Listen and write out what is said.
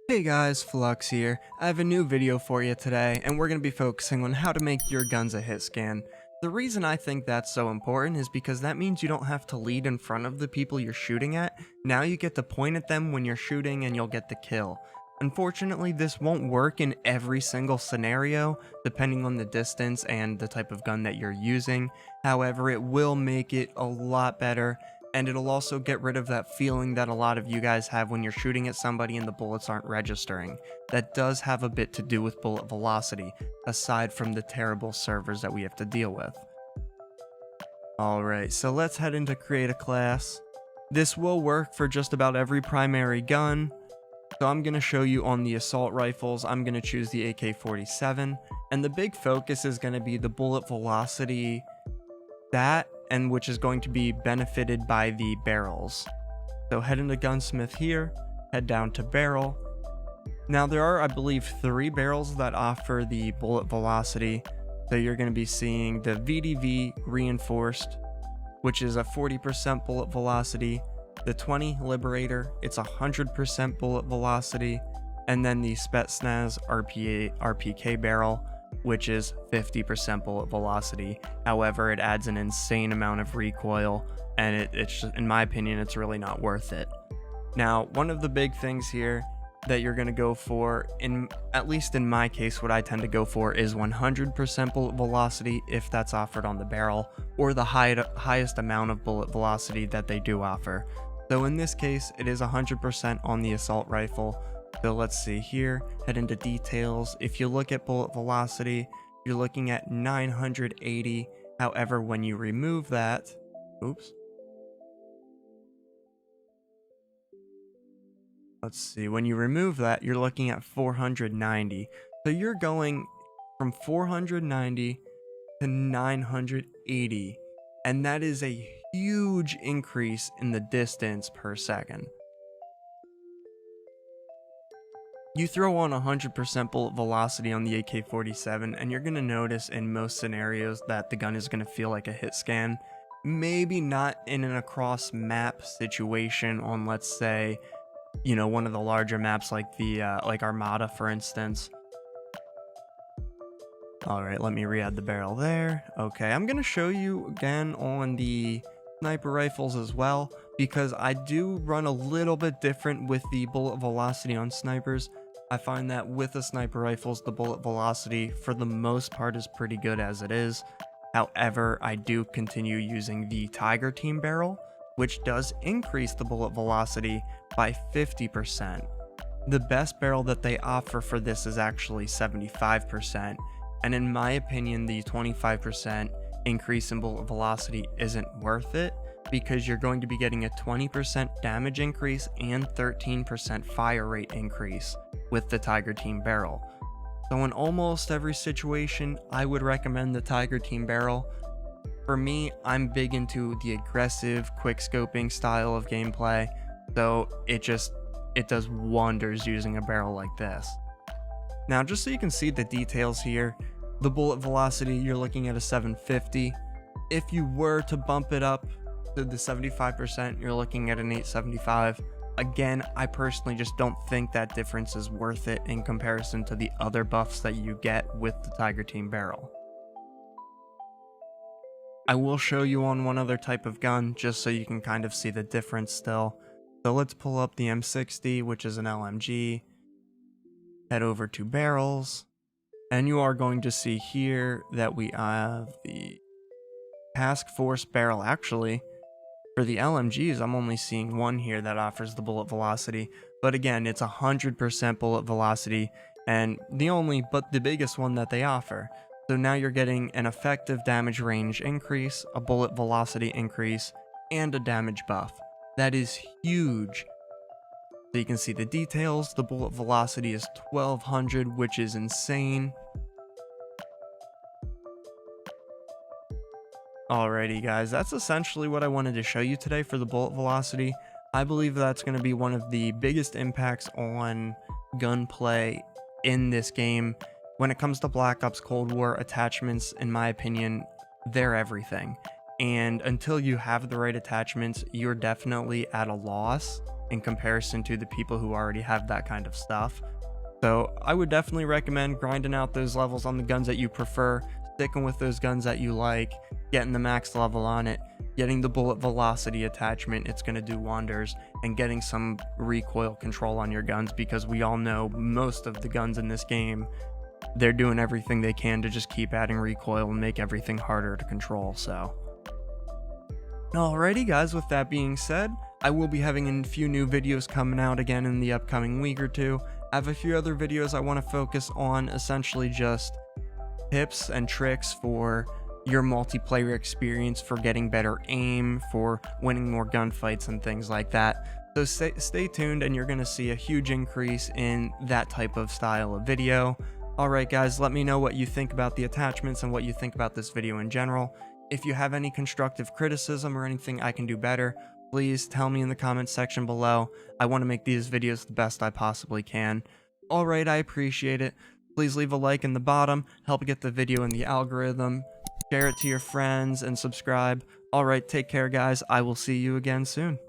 Hey guys, Flux here. I have a new video for you today, and we're going to be focusing on how to make your guns a hit scan. The reason I think that's so important is because that means you don't have to lead in front of the people you're shooting at. Now you get to point at them when you're shooting and you'll get the kill. Unfortunately, this won't work in every single scenario, depending on the distance and the type of gun that you're using. However, it will make it a lot better, and it'll also get rid of that feeling that a lot of you guys have when you're shooting at somebody and the bullets aren't registering. That does have a bit to do with bullet velocity, aside from the terrible servers that we have to deal with. Alright, so let's head into create a class. This will work for just about every primary gun. So I'm going to show you on the assault rifles. I'm going to choose the AK-47, and the big focus is going to be the bullet velocity stat, and which is going to be benefited by the barrels. So head into gunsmith here, head down to barrel. Now there are, I believe, 3 barrels that offer the bullet velocity. So you're going to be seeing the VDV reinforced, which is a 40% bullet velocity, the 20 Liberator, it's 100% bullet velocity, and then the Spetsnaz RPK barrel, which is 50% bullet velocity. However, it adds an insane amount of recoil, and it's just, in my opinion, it's really not worth it. Now, one of the big things here that you're going to go for, at least in my case, what I tend to go for is 100% bullet velocity if that's offered on the barrel, or the highest amount of bullet velocity that they do offer. So in this case, it is 100% on the assault rifle. So let's see here, head into details. If you look at bullet velocity, you're looking at 980. However, when you remove that, let's see, when you remove that, you're looking at 490. So you're going from 490 to 980. And that is a huge increase in the distance per second. You throw on 100% bullet velocity on the AK-47, and you're going to notice in most scenarios that the gun is going to feel like a hit scan. Maybe not in an across map situation on, let's say, you know, one of the larger maps like the like Armada, for instance. Alright, let me re-add the barrel there. Okay, I'm going to show you again on the sniper rifles as well, because I do run a little bit different with the bullet velocity on snipers. I find that with the sniper rifles, the bullet velocity for the most part is pretty good as it is. However, I do continue using the Tiger Team barrel, which does increase the bullet velocity by 50%. The best barrel that they offer for this is actually 75%. And in my opinion, the 25% increase in bullet velocity isn't worth it, because you're going to be getting a 20% damage increase and 13% fire rate increase with the Tiger Team barrel. So in almost every situation, I would recommend the Tiger Team barrel. For me, I'm big into the aggressive, quick scoping style of gameplay, so it does wonders using a barrel like this. Now, just so you can see the details here, the bullet velocity, you're looking at a 750. If you were to bump it up to the 75%, you're looking at an 875. Again, I personally just don't think that difference is worth it in comparison to the other buffs that you get with the Tiger Team barrel. I will show you on one other type of gun, just so you can kind of see the difference still. So let's pull up the M60, which is an LMG. Head over to barrels, and you are going to see here that we have the Task Force barrel. Actually, for the LMGs, I'm only seeing one here that offers the bullet velocity, but again, it's 100% bullet velocity, and the biggest one that they offer. So now you're getting an effective damage range increase, a bullet velocity increase, and a damage buff. That is huge. So you can see the details. The bullet velocity is 1200, which is insane. Alrighty guys, that's essentially what I wanted to show you today for the bullet velocity. I believe that's going to be one of the biggest impacts on gunplay in this game. When it comes to Black Ops Cold War, attachments, in my opinion, they're everything. And until you have the right attachments, you're definitely at a loss. in comparison to the people who already have that kind of stuff. So I would definitely recommend grinding out those levels on the guns that you prefer, sticking with those guns that you like, getting the max level on it, getting the bullet velocity attachment, it's going to do wonders, and getting some recoil control on your guns, because we all know most of the guns in this game, they're doing everything they can to just keep adding recoil and make everything harder to control. So alrighty guys, with that being said, I will be having a few new videos coming out again in the upcoming week or two. I have a few other videos I want to focus on, essentially just tips and tricks for your multiplayer experience, for getting better aim, for winning more gunfights and things like that. So stay tuned, and you're going to see a huge increase in that type of style of video. Alright guys, let me know what you think about the attachments and what you think about this video in general. If you have any constructive criticism or anything I can do better, please tell me in the comments section below. I want to make these videos the best I possibly can. Alright, I appreciate it. Please leave a like in the bottom, help get the video in the algorithm, share it to your friends, and subscribe. Alright, take care guys, I will see you again soon.